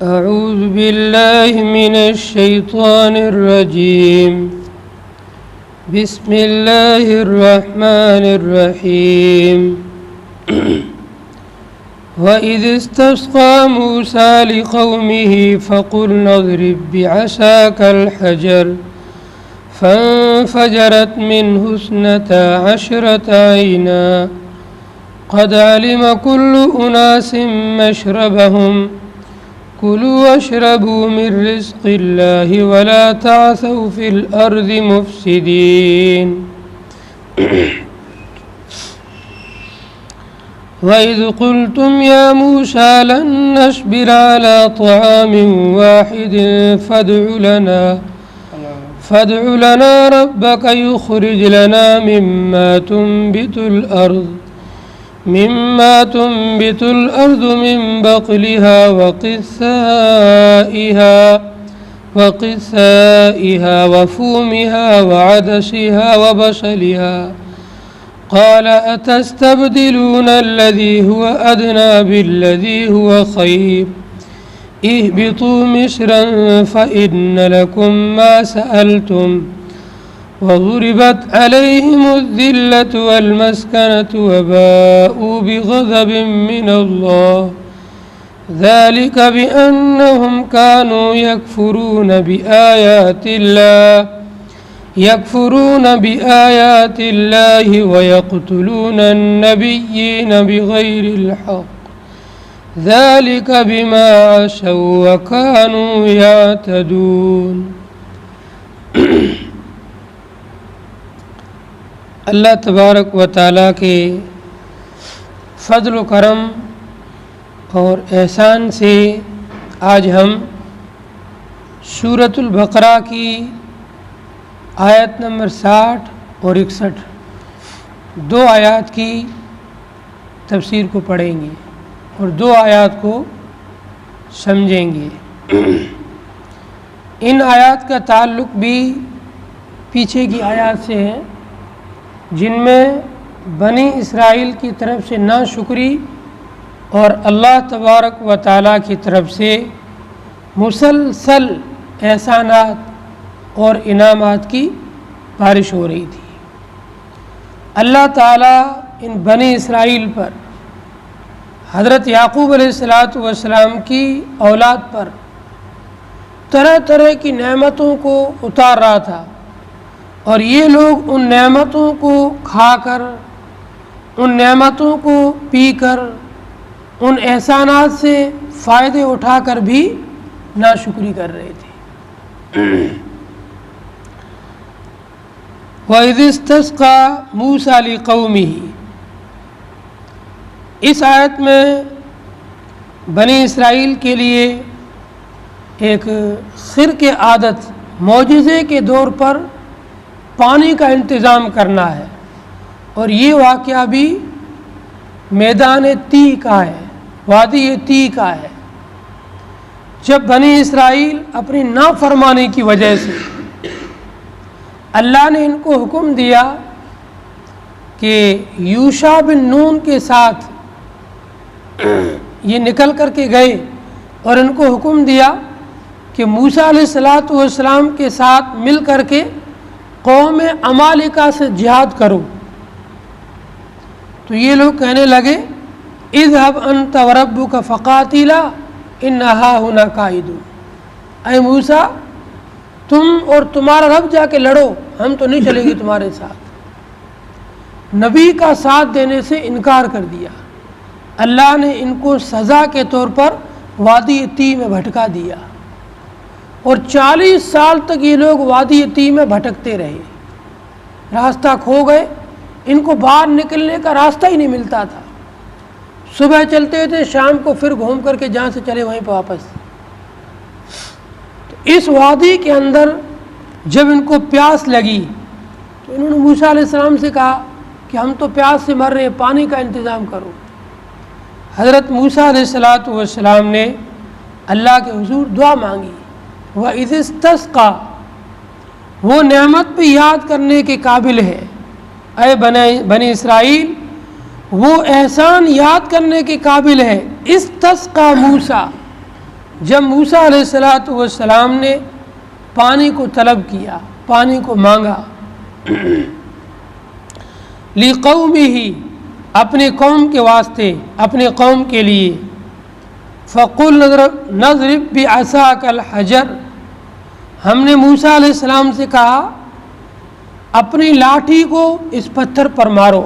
أعوذ بالله من الشيطان الرجيم. بسم الله الرحمن الرحيم. وإذ استسقى موسى لقومه فقلنا اضرب بعصاك الحجر فانفجرت منه 12 عينا قد علم كل أناس مشربهم كلوا واشربوا من رزق الله ولا تعثوا في الأرض مفسدين. وإذ قلتم يا موسى لن نصبر على طعام واحد فادع لنا ربك يخرج لنا مما تنبت الأرض من بقلها وقثائها وفومها وعدسها وبصلها قال أتستبدلون الذي هو أدنى بالذي هو خير اهبطوا مصرا فإن لكم ما سألتم وضربت عليهم الذلة والمسكنة وباءوا بغضب من الله ذلك بأنهم كانوا يكفرون بآيات الله ويقتلون النبيين بغير الحق ذلك بما عصوا وكانوا يعتدون. اللہ تبارک و تعالیٰ کے فضل و کرم اور احسان سے آج ہم سورۃ البقرہ کی آیت نمبر 60 اور 61 دو آیات کی تفسیر کو پڑھیں گے اور دو آیات کو سمجھیں گے. ان آیات کا تعلق بھی پیچھے کی آیات سے ہے جن میں بنی اسرائیل کی طرف سے ناشکری اور اللہ تبارک و تعالیٰ کی طرف سے مسلسل احسانات اور انعامات کی بارش ہو رہی تھی. اللہ تعالیٰ ان بنی اسرائیل پر حضرت یعقوب علیہ السلام کی اولاد پر طرح طرح کی نعمتوں کو اتار رہا تھا اور یہ لوگ ان نعمتوں کو کھا کر، ان نعمتوں کو پی کر، ان احسانات سے فائدے اٹھا کر بھی ناشکری کر رہے تھے. وَإِذِ اسْتَسْقَى مُوسَى لِقَوْمِهِ، اس آیت میں بنی اسرائیل کے لیے ایک خرق عادت، معجزے کے دور پر پانی کا انتظام کرنا ہے، اور یہ واقعہ بھی میدان تی کا ہے، وادی تی کا ہے. جب بنی اسرائیل اپنی نافرمانی کی وجہ سے اللہ نے ان کو حکم دیا کہ یوشع بن نون کے ساتھ یہ نکل کر کے گئے اور ان کو حکم دیا کہ موسیٰ علیہ السلام کے ساتھ مل کر کے قوم عمالقہ سے جہاد کرو، تو یہ لوگ کہنے لگے اذهب انت وربک فقاتلا انہا ہنا قاعدون، اے موسیٰ تم اور تمہارا رب جا کے لڑو، ہم تو نہیں چلیں گے تمہارے ساتھ. نبی کا ساتھ دینے سے انکار کر دیا. اللہ نے ان کو سزا کے طور پر وادی تی میں بھٹکا دیا اور 40 سال تک یہ لوگ وادی تی میں بھٹکتے رہے، راستہ کھو گئے، ان کو باہر نکلنے کا راستہ ہی نہیں ملتا تھا. صبح چلتے تھے، شام کو پھر گھوم کر کے جہاں سے چلے وہیں پہ واپس. تو اس وادی کے اندر جب ان کو پیاس لگی تو انہوں نے موسیٰ علیہ السلام سے کہا کہ ہم تو پیاس سے مر رہے ہیں، پانی کا انتظام کرو. حضرت موسیٰ علیہ السلام نے اللہ کے حضور دعا مانگی. وَإِذِ اسْتَسْقَى، وہ نعمت بھی یاد کرنے کے قابل ہے. اے بنی اسرائیل، وہ احسان یاد کرنے کے قابل ہے. استسقى موسیٰ، جب موسیٰ علیہ السلام نے پانی کو طلب کیا، پانی کو مانگا، لِقَوْمِهِ اپنے قوم کے واسطے، اپنے قوم کے لیے، فَقُلْ نَضْرِبْ بِعَصَاكَ الْحَجَرَ ہم نے موسیٰ علیہ السلام سے کہا اپنی لاٹھی کو اس پتھر پر مارو۔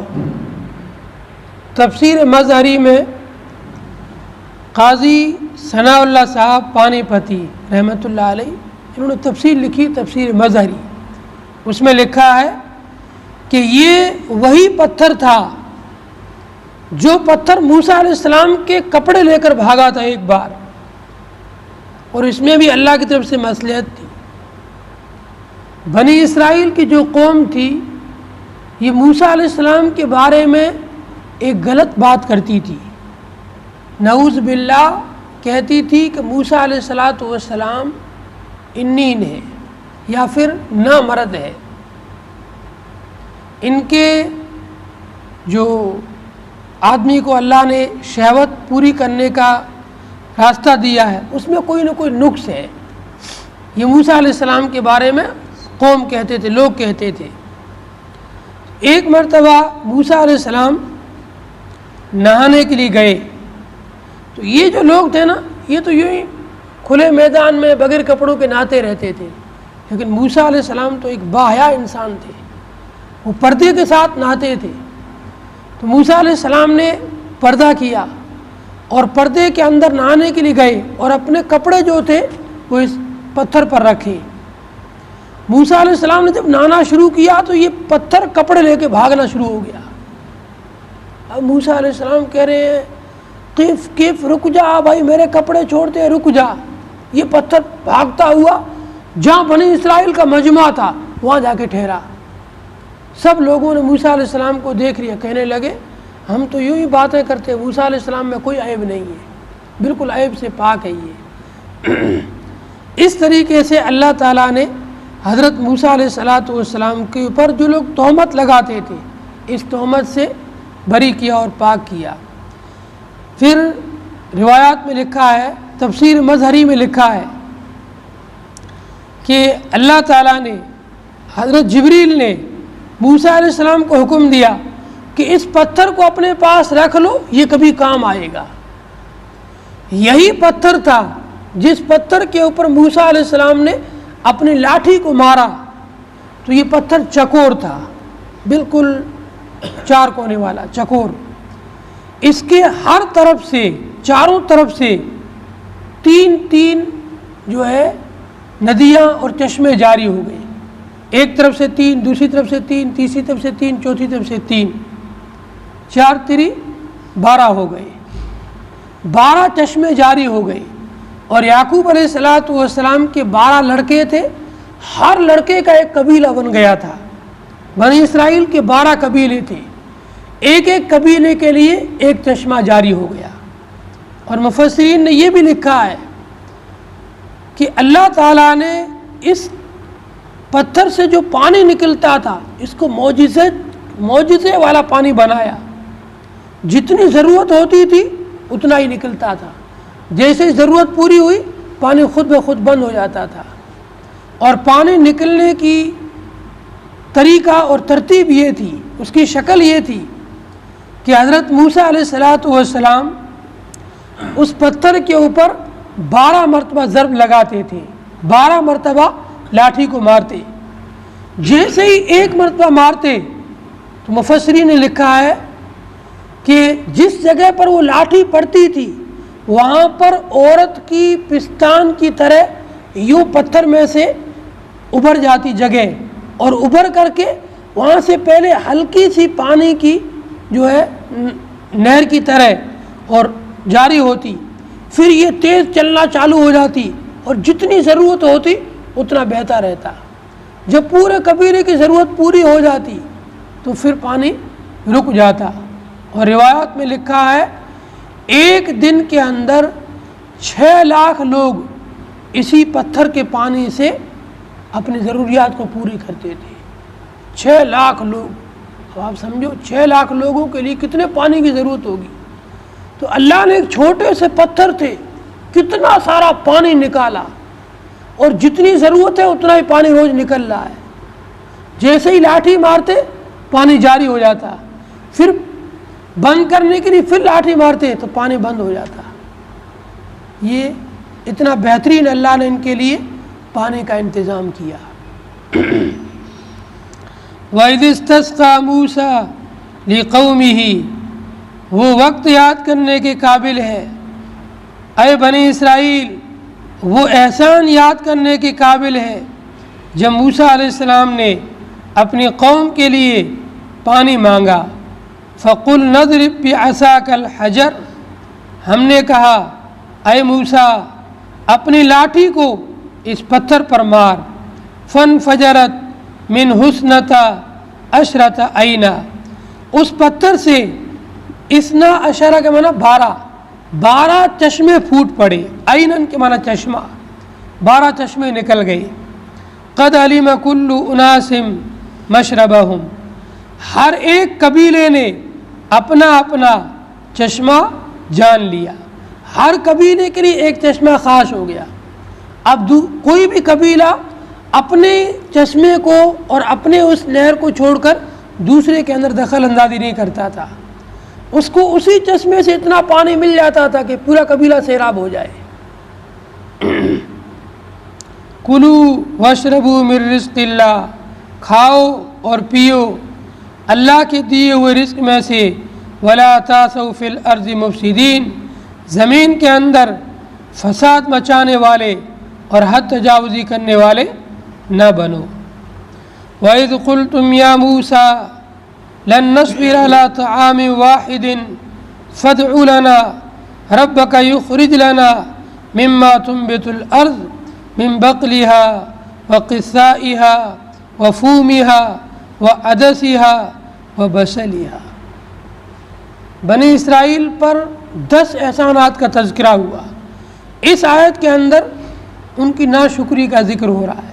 تفسیر مظہری میں قاضی ثناء اللہ صاحب پانی پتی رحمۃ اللہ علیہ انہوں نے تفسیر لکھی، تفسیر مظہری، اس میں لکھا ہے کہ یہ وہی پتھر تھا جو پتھر موسیٰ علیہ السلام کے کپڑے لے کر بھاگا تھا ایک بار، اور اس میں بھی اللہ کی طرف سے مصلحت تھی۔ بنی اسرائیل کی جو قوم تھی یہ موسیٰ علیہ السلام کے بارے میں ایک غلط بات کرتی تھی، نعوذ باللہ کہتی تھی کہ موسیٰ علیہ السلام انین ہے یا پھر نامرد ہے۔ ان کے جو آدمی کو اللہ نے شہوت پوری کرنے کا راستہ دیا ہے اس میں کوئی نہ کوئی نقص ہے، یہ موسیٰ علیہ السلام کے بارے میں قوم کہتے تھے، لوگ کہتے تھے۔ ایک مرتبہ موسیٰ علیہ السلام نہانے کے لیے گئے تو یہ جو لوگ تھے نا یہ تو یوں ہی کھلے میدان میں بغیر کپڑوں کے نہاتے رہتے تھے، لیکن موسیٰ علیہ السلام تو ایک باحیا انسان تھے، وہ پردے کے ساتھ نہاتے تھے۔ تو موسیٰ علیہ السلام نے پردہ کیا اور پردے کے اندر نہانے کے لیے گئے اور اپنے کپڑے جو تھے وہ اس پتھر پر رکھے۔ موسیٰ علیہ السلام نے جب نہانا شروع کیا تو یہ پتھر کپڑے لے کے بھاگنا شروع ہو گیا۔ اب موسیٰ علیہ السلام کہہ رہے ہیں کیف رک جا بھائی، میرے کپڑے چھوڑتے، رک جا۔ یہ پتھر بھاگتا ہوا جہاں بنی اسرائیل کا مجمع تھا وہاں جا کے ٹھہرا۔ سب لوگوں نے موسیٰ علیہ السلام کو دیکھ لیا، کہنے لگے ہم تو یوں ہی باتیں کرتے، موسیٰ علیہ السلام میں کوئی عیب نہیں ہے، بالکل عیب سے پاک ہے یہ۔ اس طریقے سے اللہ تعالیٰ نے حضرت موسیٰ علیہ السلام کے اوپر جو لوگ تہمت لگاتے تھے اس تہمت سے بری کیا اور پاک کیا۔ پھر روایات میں لکھا ہے، تفسیر مظہری میں لکھا ہے کہ اللہ تعالیٰ نے، حضرت جبریل نے موسیٰ علیہ السلام کو حکم دیا کہ اس پتھر کو اپنے پاس رکھ لو، یہ کبھی کام آئے گا۔ یہی پتھر تھا جس پتھر کے اوپر موسیٰ علیہ السلام نے اپنی لاٹھی کو مارا، تو یہ پتھر چکور تھا، بالکل چار کونے والا چکور۔ اس کے ہر طرف سے، چاروں طرف سے تین تین جو ہے ندیاں اور چشمے جاری ہو گئے، ایک طرف سے تین، دوسری طرف سے تین، تیسری طرف سے تین، چوتھی طرف سے تین، 4 تری 12 ہو گئے، 12 چشمے جاری ہو گئے۔ اور یعقوب علیہ السلام کے 12 لڑکے تھے، ہر لڑکے کا ایک قبیلہ بن گیا تھا۔ بنی اسرائیل کے 12 قبیلے تھے، ایک ایک قبیلے کے لیے ایک چشمہ جاری ہو گیا۔ اور مفسرین نے یہ بھی لکھا ہے کہ اللہ تعالیٰ نے اس پتھر سے جو پانی نکلتا تھا اس کو معجزے والا پانی بنایا، جتنی ضرورت ہوتی تھی اتنا ہی نکلتا تھا، جیسے ضرورت پوری ہوئی پانی خود بخود بند ہو جاتا تھا۔ اور پانی نکلنے کی طریقہ اور ترتیب یہ تھی، اس کی شکل یہ تھی کہ حضرت موسیٰ علیہ السلام اس پتھر کے اوپر 12 مرتبہ ضرب لگاتے تھے، 12 مرتبہ لاٹھی کو مارتے۔ جیسے ہی ایک مرتبہ مارتے تو مفسرین نے لکھا ہے کہ جس جگہ پر وہ لاٹھی پڑتی تھی وہاں پر عورت کی پستان کی طرح یوں پتھر میں سے ابھر جاتی جگہ، اور ابھر کر کے وہاں سے پہلے ہلکی سی پانی کی جو ہے نہر کی طرح اور جاری ہوتی، پھر یہ تیز چلنا چالو ہو جاتی اور جتنی ضرورت ہوتی اتنا بہتا رہتا۔ جب پورے قبیلے کی ضرورت پوری ہو جاتی تو پھر پانی رک جاتا۔ اور روایات میں لکھا ہے ایک دن کے اندر 6 لاکھ لوگ اسی پتھر کے پانی سے اپنی ضروریات کو پوری کرتے تھے۔ 6 لاکھ لوگ، اب آپ سمجھو 6 لاکھ لوگوں کے لیے کتنے پانی کی ضرورت ہوگی۔ تو اللہ نے ایک چھوٹے سے پتھر تھے کتنا سارا پانی نکالا، اور جتنی ضرورت ہے اتنا ہی پانی روز نکل رہا ہے۔ جیسے ہی لاٹھی مارتے پانی جاری ہو جاتا، پھر بند کرنے کے لیے پھر لاٹھی مارتے تو پانی بند ہو جاتا۔ یہ اتنا بہترین اللہ نے ان کے لیے پانی کا انتظام کیا۔ وَإِذِ اسْتَسْقَىٰ مُوسَىٰ لِقَوْمِهِ، وہ وقت یاد کرنے کے قابل ہے، اے بنی اسرائیل وہ احسان یاد کرنے کے قابل ہے جب موسیٰ علیہ السلام نے اپنی قوم کے لیے پانی مانگا۔ فَقُلْ نَضْرِبْ بِعَصَاكَ الْحَجَرَ، ہم نے کہا اے موسیٰ اپنی لاٹھی کو اس پتھر پر مار۔ فَانْفَجَرَتْ مِنْ اثْنَتَا عَشْرَةَ عَيْنًا، اس پتھر سے اثنا عشرہ کے معنی 12 چشمے پھوٹ پڑے۔ عینن کے معنی چشمہ، 12 چشمے نکل گئے۔ قد علم کل اناس مشربہم، ہر ایک قبیلے نے اپنا اپنا چشمہ جان لیا، ہر قبیلے کے لیے ایک چشمہ خاص ہو گیا۔ اب کوئی بھی قبیلہ اپنے چشمے کو اور اپنے اس نہر کو چھوڑ کر دوسرے کے اندر دخل اندازی نہیں کرتا تھا، اس کو اسی چشمے سے اتنا پانی مل جاتا تھا کہ پورا قبیلہ سیراب ہو جائے۔ کلو واشربوا من رزق اللہ، کھاؤ اور پیو اللہ کے دیے ہوئے رزق میں سے۔ ولا تعثوا فی الارض مفسدین، زمین کے اندر فساد مچانے والے اور حد تجاوزی کرنے والے نہ بنو۔ وَإِذْ قُلْتُمْ يَا مُوسَىٰ لَن نَّصْبِرَ عَلَىٰ طَعَامٍ وَاحِدٍ فَادْعُ لَنَا رَبَّكَ يُخْرِجْ لَنَا مِمَّا تُنبِتُ الْأَرْضُ مِن بَقْلِهَا وَقِثَّائِهَا وَفُومِهَا وَعَدَسِهَا وَبَصَلِهَا۔ بنی اسرائیل پر 10 احسانات کا تذکرہ ہوا۔ اس آیت کے اندر ان کی ناشکری کا ذکر ہو رہا ہے۔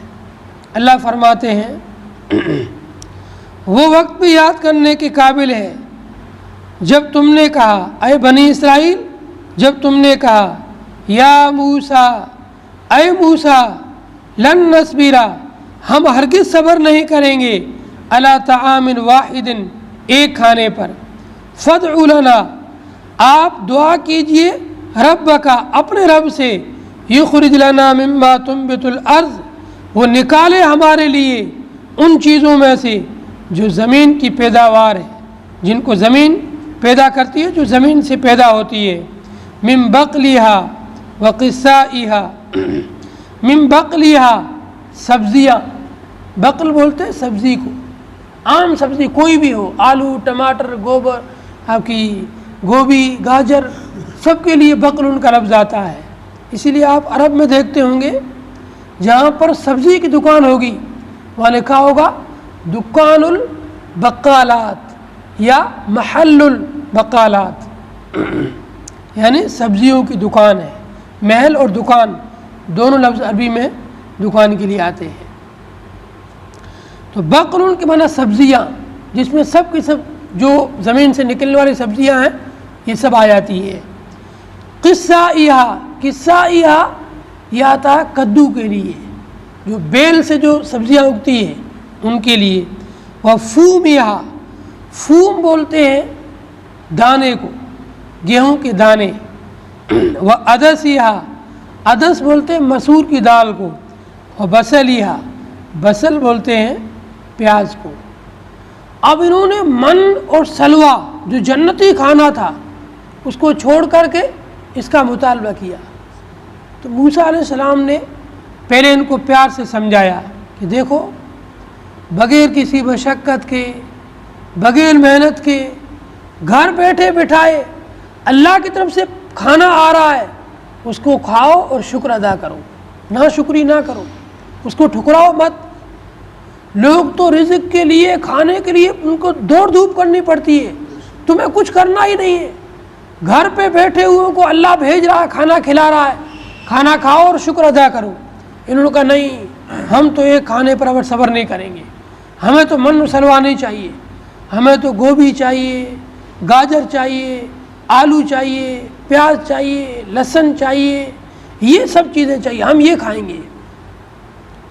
اللہ فرماتے ہیں وہ وقت بھی یاد کرنے کے قابل ہے جب تم نے کہا، اے بنی اسرائیل جب تم نے کہا یا موسیٰ، اے موسیٰ لن نصبر، ہم ہرگز صبر نہیں کریں گے، علی طعام واحد، ایک کھانے پر، فادع لنا، آپ دعا کیجئے، رب کا، اپنے رب سے، یخرج لنا مما تنبت الارض، وہ نکالے ہمارے لیے ان چیزوں میں سے جو زمین کی پیداوار ہے، جن کو زمین پیدا کرتی ہے، جو زمین سے پیدا ہوتی ہے، من بقلیہا وقثائہا، من بقلیہا سبزیاں، بقل بولتے ہیں سبزی کو، عام سبزی کوئی بھی ہو، آلو، ٹماٹر، گوبر، آپ کی گوبھی، گاجر، سب کے لیے بقل ان کا لفظ آتا ہے۔ اسی لیے آپ عرب میں دیکھتے ہوں گے جہاں پر سبزی کی دکان ہوگی وہاں لکھا ہوگا دکان البقالات یا محل البقالات، یعنی سبزیوں کی دکان ہے۔ محل اور دکان دونوں لفظ عربی میں دکان کے لیے آتے ہیں۔ تو بقل کے معنی سبزیاں، جس میں سب کی سب جو زمین سے نکلنے والی سبزیاں ہیں یہ سب آ جاتی ہے۔ قصائیہا، قصائیہا یہ آتا ہے کدو کے لیے، جو بیل سے جو سبزیاں اگتی ہیں ان کے لیے۔ وفومیہا، فوم بولتے ہیں دانے کو، گیہوں کے دانے۔ وعدسیہا، عدس بولتے ہیں مسور کی دال کو۔ وبصلیہا، بصل بولتے ہیں پیاز کو۔ اب انہوں نے من اور سلوہ جو جنتی کھانا تھا اس کو چھوڑ کر کے اس کا مطالبہ کیا۔ تو موسیٰ علیہ السلام نے پہلے ان کو پیار سے سمجھایا کہ دیکھو بغیر کسی مشقت کے، بغیر محنت کے، گھر بیٹھے بٹھائے اللہ کی طرف سے کھانا آ رہا ہے، اس کو کھاؤ اور شکر ادا کرو، ناشکری نہ کرو، اس کو ٹھکراؤ مت۔ لوگ تو رزق کے لیے، کھانے کے لیے ان کو دوڑ دھوپ کرنی پڑتی ہے، تمہیں کچھ کرنا ہی نہیں ہے، گھر پہ بیٹھے ہوئے کو اللہ بھیج رہا ہے، کھانا کھلا رہا ہے، کھانا کھاؤ اور شکر ادا کرو۔ انہوں نے کہا نہیں، ہم تو ایک کھانے پر اب صبر نہیں کریں گے، ہمیں تو من سلوا نہیں چاہیے، ہمیں تو گوبھی چاہیے، گاجر چاہیے، آلو چاہیے، پیاز چاہیے، لہسن چاہیے، یہ سب چیزیں چاہیے، ہم یہ کھائیں گے۔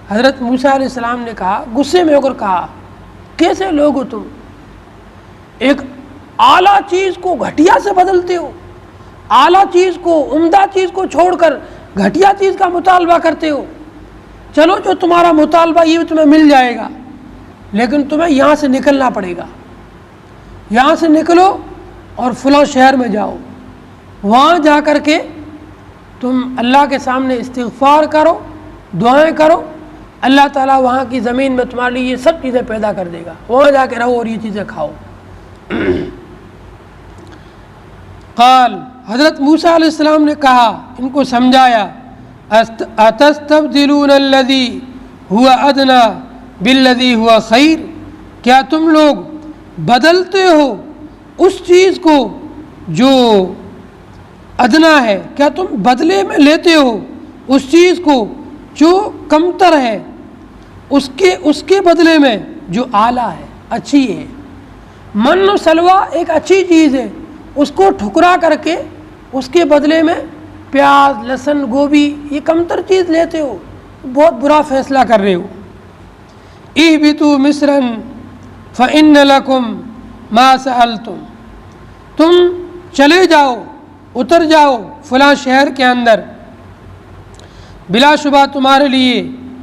حضرت موسیٰ علیہ السلام نے کہا، غصے میں ہو کر کہا، کیسے لوگ ہو تم، ایک اعلیٰ چیز کو گھٹیا سے بدلتے ہو، اعلیٰ چیز کو، عمدہ چیز کو چھوڑ کر گھٹیا چیز کا مطالبہ کرتے ہو۔ چلو جو تمہارا مطالبہ یہ تمہیں مل جائے گا، لیکن تمہیں یہاں سے نکلنا پڑے گا، یہاں سے نکلو اور فلاں شہر میں جاؤ، وہاں جا کر کے تم اللہ کے سامنے استغفار کرو، دعائیں کرو، اللہ تعالیٰ وہاں کی زمین میں تمہارے لیے یہ سب چیزیں پیدا کر دے گا، وہاں جا کے رہو اور یہ چیزیں کھاؤ۔ قال، حضرت موسیٰ علیہ السلام نے کہا، ان کو سمجھایا، اتستبدلون الذی هو ادنی بالذی هو خیر، کیا تم لوگ بدلتے ہو اس چیز کو جو ادنا ہے، کیا تم بدلے میں لیتے ہو اس چیز کو جو کمتر ہے، اس کے بدلے میں جو اعلیٰ ہے، اچھی ہے۔ من و سلوہ ایک اچھی چیز ہے، اس کو ٹھکرا کر کے اس کے بدلے میں پیاز، لہسن، گوبھی، یہ کمتر چیز لیتے ہو، بہت برا فیصلہ کر رہے ہو۔ اہبطوا مصرا فإن لکم ما سألتم، تم چلے جاؤ، اتر جاؤ فلاں شہر کے اندر، بلا شبہ تمہارے لیے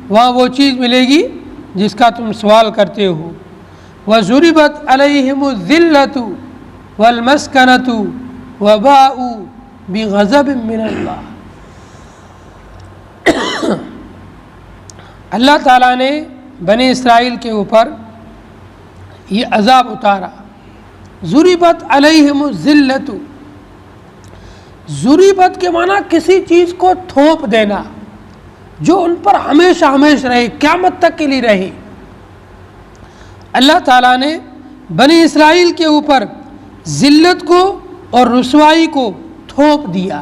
وہاں وہ چیز ملے گی جس کا تم سوال کرتے ہو۔ وَضُرِبَتْ عَلَيْهِمُ الذِّلَّةُ وَالْمَسْكَنَةُ وَبَاءُوا بِغَضَبٍ مِّنَ اللَّهِ۔ اللہ تعالیٰ نے بنی اسرائیل کے اوپر یہ عذاب اتارا۔ ضُرِبَتْ عَلَيْهِمُ الذِّلَّةُ، ضُرِبَت کے معنی کسی چیز کو تھوپ دینا جو ان پر ہمیشہ ہمیشہ رہے، قیامت تک کے لیے رہے۔ اللہ تعالیٰ نے بنی اسرائیل کے اوپر ذلت کو اور رسوائی کو تھوپ دیا،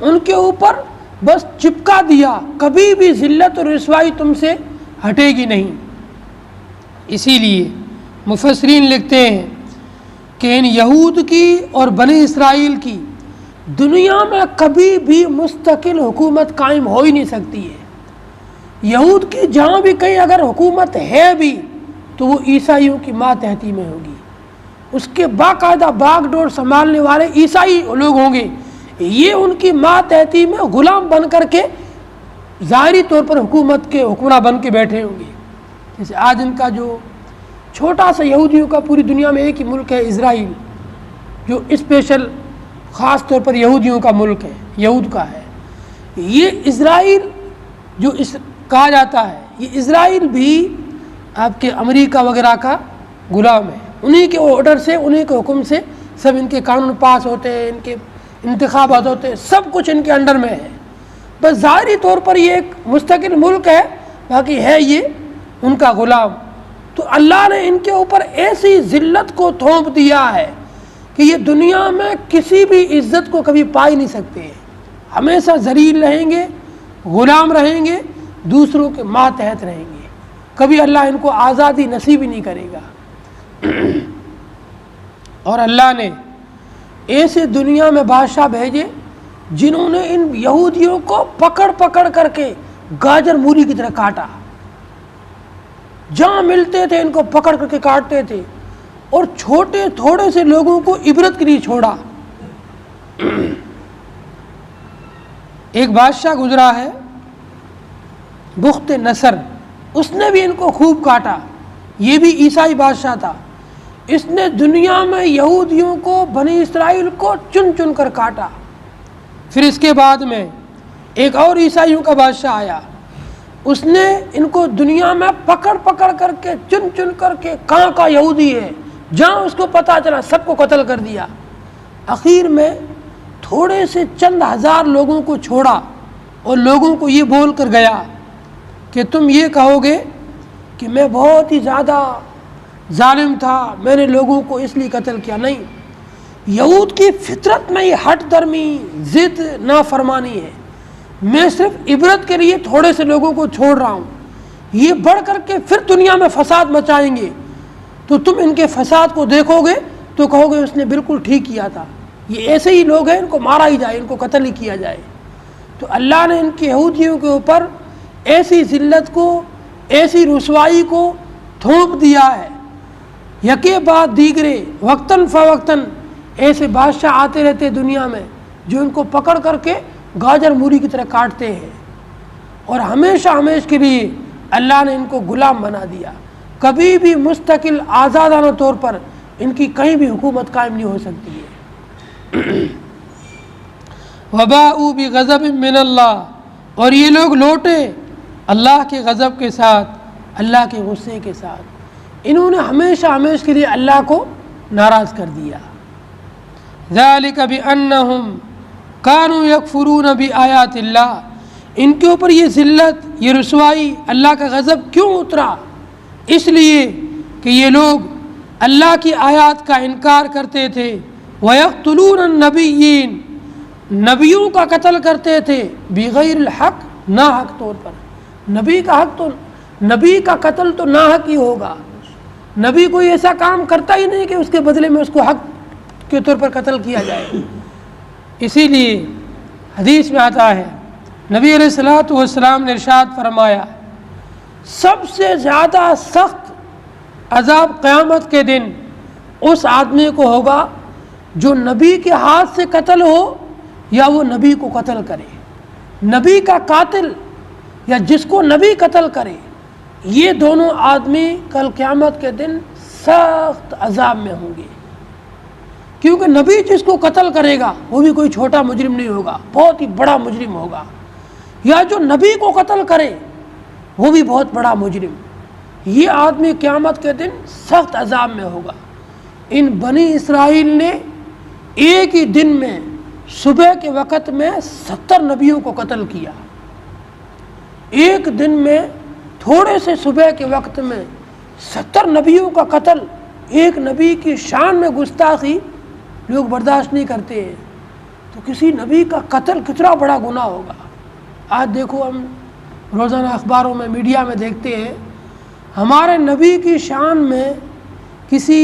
ان کے اوپر بس چپکا دیا، کبھی بھی ذلت اور رسوائی تم سے ہٹے گی نہیں۔ اسی لیے مفسرین لکھتے ہیں کہ ان یہود کی اور بنی اسرائیل کی دنیا میں کبھی بھی مستقل حکومت قائم ہو ہی نہیں سکتی ہے۔ یہود کی جہاں بھی کہیں اگر حکومت ہے بھی تو وہ عیسائیوں کی ماتحتی میں ہوگی، اس کے باقاعدہ باغ ڈور سنبھالنے والے عیسائی لوگ ہوں گے، یہ ان کی ماتحتی میں غلام بن کر کے ظاہری طور پر حکومت کے حکمراں بن کے بیٹھے ہوں گے۔ جیسے آج ان کا جو چھوٹا سا یہودیوں کا پوری دنیا میں ایک ہی ملک ہے، اسرائیل، جو اسپیشل خاص طور پر یہودیوں کا ملک ہے، یہود کا ہے۔ یہ اسرائیل جو کہا جاتا ہے، یہ اسرائیل بھی آپ کے امریکہ وغیرہ کا غلام ہے، انہی کے آرڈر سے، انہی کے حکم سے سب ان کے قانون پاس ہوتے ہیں، ان کے انتخابات ہوتے ہیں، سب کچھ ان کے انڈر میں ہے۔ بس ظاہری طور پر یہ ایک مستقل ملک ہے، باقی ہے یہ ان کا غلام۔ تو اللہ نے ان کے اوپر ایسی ذلت کو تھوپ دیا ہے کہ یہ دنیا میں کسی بھی عزت کو کبھی پا ہی نہیں سکتے ہیں، ہمیشہ ذلیل رہیں گے، غلام رہیں گے، دوسروں کے ماتحت رہیں گے، کبھی اللہ ان کو آزادی نصیب ہی نہیں کرے گا۔ اور اللہ نے ایسے دنیا میں بادشاہ بھیجے جنہوں نے ان یہودیوں کو پکڑ پکڑ کر کے گاجر مولی کی طرح کاٹا، جہاں ملتے تھے ان کو پکڑ کر کے کاٹتے تھے، اور چھوٹے تھوڑے سے لوگوں کو عبرت کے لیے چھوڑا۔ ایک بادشاہ گزرا ہے بخت نصر، اس نے بھی ان کو خوب کاٹا، یہ بھی عیسائی بادشاہ تھا، اس نے دنیا میں یہودیوں کو، بنی اسرائیل کو چن چن کر کاٹا۔ پھر اس کے بعد میں ایک اور عیسائیوں کا بادشاہ آیا، اس نے ان کو دنیا میں پکڑ پکڑ کر کے، چن چن کر کے، کہاں کا یہودی ہے، جہاں اس کو پتہ چلا سب کو قتل کر دیا۔ اخیر میں تھوڑے سے چند ہزار لوگوں کو چھوڑا اور لوگوں کو یہ بول کر گیا کہ تم یہ کہو گے کہ میں بہت ہی زیادہ ظالم تھا، میں نے لوگوں کو اس لیے قتل کیا۔ نہیں، یہود کی فطرت میں یہ ہٹ درمی، ضد، نافرمانی ہے، میں صرف عبرت کے لیے تھوڑے سے لوگوں کو چھوڑ رہا ہوں، یہ بڑھ کر کے پھر دنیا میں فساد مچائیں گے تو تم ان کے فساد کو دیکھو گے تو کہو گے اس نے بالکل ٹھیک کیا تھا، یہ ایسے ہی لوگ ہیں، ان کو مارا ہی جائے، ان کو قتل ہی کیا جائے۔ تو تو اللہ نے ان کے یہودیوں کے اوپر ایسی ذلت کو، ایسی رسوائی کو تھوپ دیا ہے۔ یکے بعد دیگرے، وقتاً فوقتاً ایسے بادشاہ آتے رہتے دنیا میں جو ان کو پکڑ کر کے گاجر مولی کی طرح کاٹتے ہیں، اور ہمیشہ ہمیشہ کے لیے اللہ نے ان کو غلام بنا دیا۔ کبھی بھی مستقل آزادانہ طور پر ان کی کہیں بھی حکومت قائم نہیں ہو سکتی ہے۔ وباءوا بغضب من اللہ، اور یہ لوگ لوٹے اللہ کے غضب کے ساتھ، اللہ کے غصے کے ساتھ۔ انہوں نے ہمیشہ ہمیشہ کے لیے اللہ کو ناراض کر دیا۔ ذالک بانہم کانوا یکفرون بآیات اللہ، ان کے اوپر یہ ذلت، یہ رسوائی، اللہ کا غضب کیوں اترا؟ اس لیے کہ یہ لوگ اللہ کی آیات کا انکار کرتے تھے۔ وَيَقْتُلُونَ النَّبِيِّينَ، نبیوں کا قتل کرتے تھے، بغیر الحق، ناحق طور پر۔ نبی کا حق تو، نبی کا قتل تو ناحق ہی ہوگا۔ نبی کوئی ایسا کام کرتا ہی نہیں کہ اس کے بدلے میں اس کو حق کے طور پر قتل کیا جائے۔ اسی لیے حدیث میں آتا ہے، نبی علیہ الصلوۃ والسلام نے ارشاد فرمایا، سب سے زیادہ سخت عذاب قیامت کے دن اس آدمی کو ہوگا جو نبی کے ہاتھ سے قتل ہو یا وہ نبی کو قتل کرے۔ نبی کا قاتل یا جس کو نبی قتل کرے، یہ دونوں آدمی کل قیامت کے دن سخت عذاب میں ہوں گے، کیونکہ نبی جس کو قتل کرے گا وہ بھی کوئی چھوٹا مجرم نہیں ہوگا، بہت ہی بڑا مجرم ہوگا، یا جو نبی کو قتل کرے وہ بھی بہت بڑا مجرم۔ یہ آدمی قیامت کے دن سخت عذاب میں ہوگا۔ ان بنی اسرائیل نے ایک ہی دن میں صبح کے وقت میں 70 نبیوں کو قتل کیا۔ ایک دن میں تھوڑے سے صبح کے وقت میں 70 نبیوں کا قتل، ایک نبی کی شان میں گستاخی لوگ برداشت نہیں کرتے ہیں، تو کسی نبی کا قتل کتنا بڑا گناہ ہوگا۔ آج دیکھو، ہم روزانہ اخباروں میں، میڈیا میں دیکھتے ہیں، ہمارے نبی کی شان میں کسی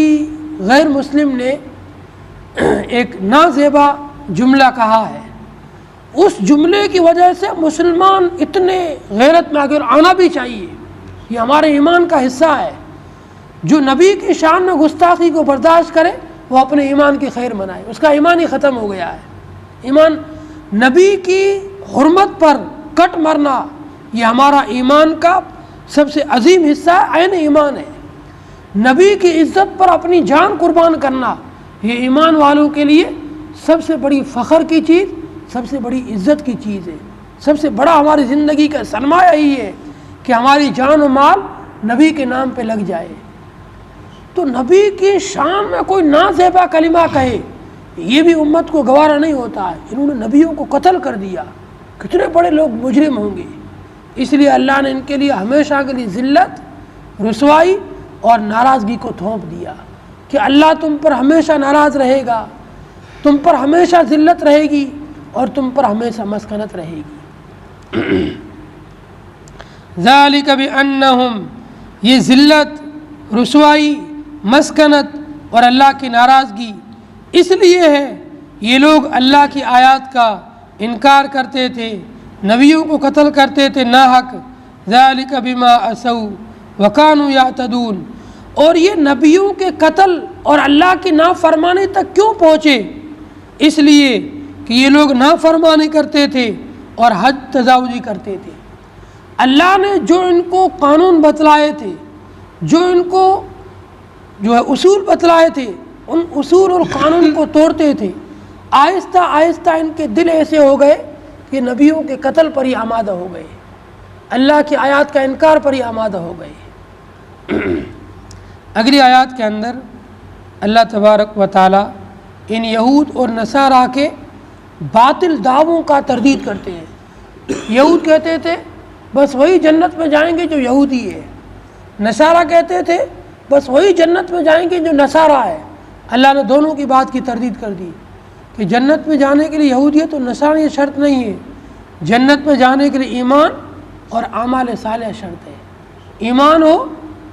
غیر مسلم نے ایک نازیبا جملہ کہا ہے، اس جملے کی وجہ سے مسلمان اتنے غیرت میں اگر آنا بھی چاہیے، یہ ہمارے ایمان کا حصہ ہے۔ جو نبی کی شان میں گستاخی کو برداشت کرے وہ اپنے ایمان کی خیر منائے، اس کا ایمان ہی ختم ہو گیا ہے۔ ایمان، نبی کی حرمت پر کٹ مرنا، یہ ہمارا ایمان کا سب سے عظیم حصہ ہے، عین ایمان ہے۔ نبی کی عزت پر اپنی جان قربان کرنا، یہ ایمان والوں کے لیے سب سے بڑی فخر کی چیز، سب سے بڑی عزت کی چیز ہے۔ سب سے بڑا ہماری زندگی کا سرمایہ یہی ہے کہ ہماری جان و مال نبی کے نام پہ لگ جائے۔ تو نبی کی شان میں کوئی نازیبا کلمہ کہے، یہ بھی امت کو گوارا نہیں ہوتا ہے۔ انہوں نے نبیوں کو قتل کر دیا، کتنے بڑے لوگ مجرم ہوں گے۔ اس لیے اللہ نے ان کے لیے ہمیشہ کے لیے ذلت، رسوائی اور ناراضگی کو تھوپ دیا کہ اللہ تم پر ہمیشہ ناراض رہے گا، تم پر ہمیشہ ذلت رہے گی اور تم پر ہمیشہ مسکنت رہے گی۔ ذالک بانہم، یہ ذلت، رسوائی، مسکنت اور اللہ کی ناراضگی اس لیے ہے، یہ لوگ اللہ کی آیات کا انکار کرتے تھے، نبیوں کو قتل کرتے تھے ناحق۔ ذالک بما عصوا وکانوا یعتدون، اور یہ نبیوں کے قتل اور اللہ کی نافرمانی تک کیوں پہنچے؟ اس لیے کہ یہ لوگ نافرمانی کرتے تھے اور حد تجاوزی کرتے تھے۔ اللہ نے جو ان کو قانون بتلائے تھے، جو ان کو جو ہے اصول بتلائے تھے، ان اصول اور قانون کو توڑتے تھے۔ آہستہ آہستہ ان کے دل ایسے ہو گئے کہ نبیوں کے قتل پر ہی آمادہ ہو گئے، اللہ کی آیات کا انکار پر ہی آمادہ ہو گئے۔ اگلی آیات کے اندر اللہ تبارک و تعالی ان یہود اور نصارہ کے باطل دعووں کا تردید کرتے ہیں۔ یہود کہتے تھے بس وہی جنت میں جائیں گے جو یہودی ہے، نصارہ کہتے تھے بس وہی جنت میں جائیں گے جو نصارہ ہے۔ اللہ نے دونوں کی بات کی تردید کر دی کہ جنت میں جانے کے لیے یہودیت اور نصرانیت شرط نہیں ہے، جنت میں جانے کے لیے ایمان اور اعمال صالح شرط ہے۔ ایمان ہو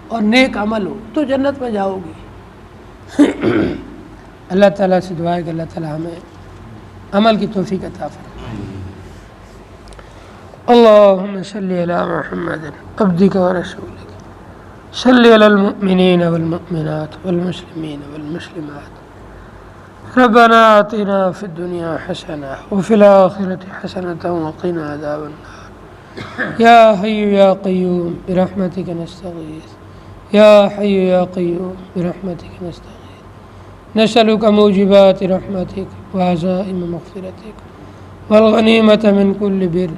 اور نیک عمل ہو تو جنت میں جاؤ گے۔ اللہ تعالیٰ سے دعا ہے کہ اللہ تعالیٰ ہمیں عمل کی توفیق عطا فرمائے۔ اللهم صل على محمد عبدك ورسولك صل على المؤمنين والمؤمنات والمسلمين والمسلمات ربنا آتنا في الدنيا حسنة وفي الآخرة حسنة وقنا عذاب النار يا حي يا قيوم برحمتك نستغيث يا حي يا قيوم برحمتك نستغيث نسألك موجبات رحمتك وعزائم مغفرتك والغنيمة من كل بر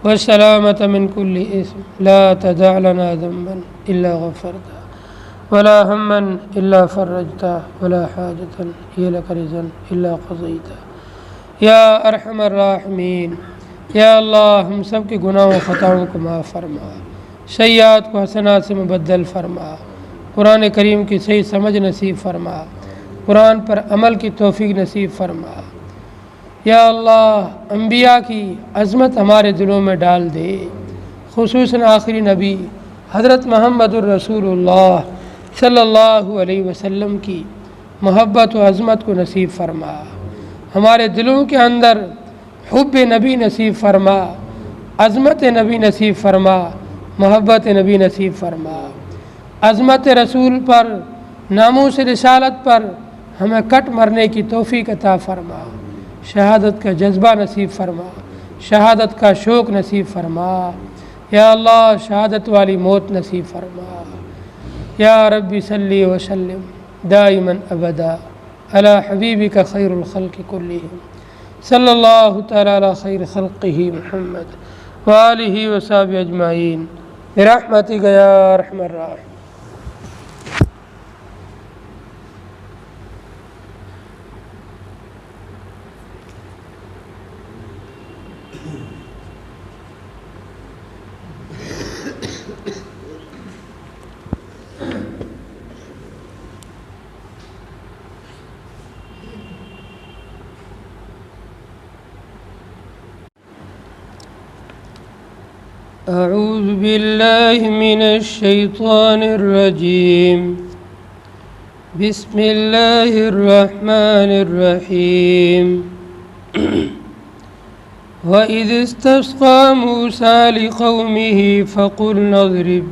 والسلامة من كل إثم لا تدع لنا ذنبا إلا غفرته ولا هما إلا فرجته ولا حاجة هي لك رضا إلا قضيتها یا ارحم الراحمین۔ یا اللہ ہم سب کے گناہوں و خطاؤں کو معاف فرما، سیئات کو حسنات سے مبدل فرما، قرآن کریم کی صحیح سمجھ نصیب فرما، قرآن پر عمل کی توفیق نصیب فرما۔ یا اللہ انبیاء کی عظمت ہمارے دلوں میں ڈال دے، خصوصاً آخری نبی حضرت محمد الرسول اللہ صلی اللہ علیہ وسلم کی محبت و عظمت کو نصیب فرما، ہمارے دلوں کے اندر حب نبی نصیب فرما، عظمت نبی نصیب فرما، محبت نبی نصیب فرما، عظمت رسول پر، ناموس رسالت پر ہمیں کٹ مرنے کی توفیق عطا فرما، شہادت کا جذبہ نصیب فرما، شہادت کا شوق نصیب فرما، یا اللہ شہادت والی موت نصیب فرما۔ یا ربی صلی وسلم دائما ابدا علی حبیبک خیر الخلق کلہم صلی اللہ تعالی علی خیر خلقہ محمد وآلہ وصحبہ اجمعین برحمتک یا ارحم الراحمین۔ اعوذ باللہ من الشیطان الرجیم بسم اللہ الرحمن الرحیم وَإِذِ اسْتَسْقَىٰ مُوسَىٰ لِقَوْمِهِ فَقُلْنَا اضْرِب